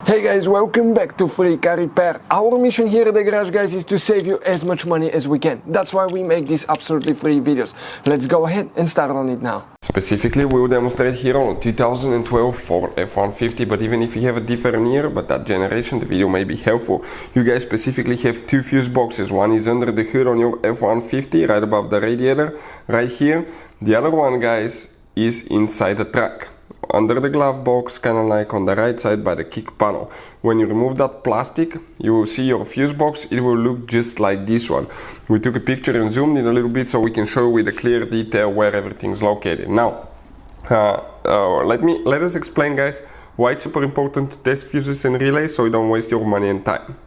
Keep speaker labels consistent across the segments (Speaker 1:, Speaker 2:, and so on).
Speaker 1: Hey guys, welcome back to Free Car Repair. Our mission here at the garage, guys, is to save you as much money as we can. That's why we make these absolutely free videos. Let's go ahead and start on it now. Specifically, we will demonstrate here on 2012 Ford F-150, but even if you have a different year, but that generation, the video may be helpful. You guys specifically have two fuse boxes. One is under the hood on your F-150, right above the radiator, right here. The other one, guys, is inside the truck, under the glove box, kind of like on the right side by the kick panel. When you remove that plastic, you will see your fuse box. It will look just like this one. We took a picture and zoomed in a little bit so we can show you with a clear detail where everything's located. Now, let us explain, guys, why it's super important to test fuses and relays so you don't waste your money and time.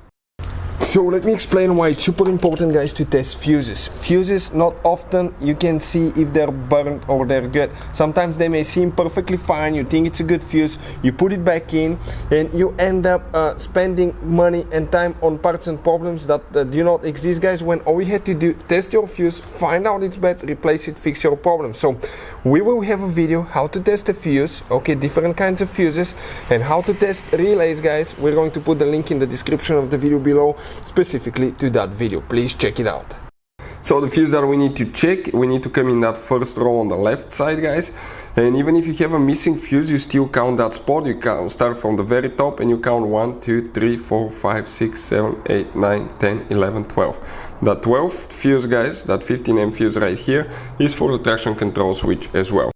Speaker 1: So let me explain why it's super important, guys, to test fuses. Fuses, not often you can see if they're burnt or they're good. Sometimes they may seem perfectly fine, you think it's a good fuse, you put it back in and you end up spending money and time on parts and problems that do not exist, guys, when all you had to do, test your fuse, find out it's bad, replace it, fix your problem. So we will have a video how to test a fuse, okay, different kinds of fuses, and how to test relays, guys. We're going to put the link in the description of the video below, specifically to that video. Please check it out. So the fuse that we need to check, we need to come in that first row on the left side, guys. And even if you have a missing fuse, you still count that spot. You count, start from the very top and you count 1, 2, 3, 4, 5, 6, 7, 8, 9, 10, 11, 12. That 12th fuse, guys, that 15 fuse right here, is for the traction control switch as well.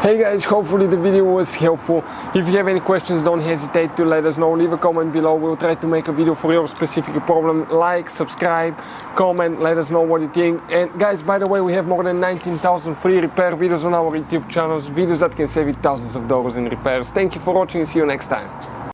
Speaker 1: Hey guys, hopefully the video was helpful. If you have any questions, don't hesitate to let us know. Leave a comment below. We'll try to make a video for your specific problem. Like, subscribe, comment, let us know what you think. And guys, by the way, we have more than 19,000 free repair videos on our YouTube channels, videos that can save you thousands of dollars in repairs. Thank you for watching and see you next time.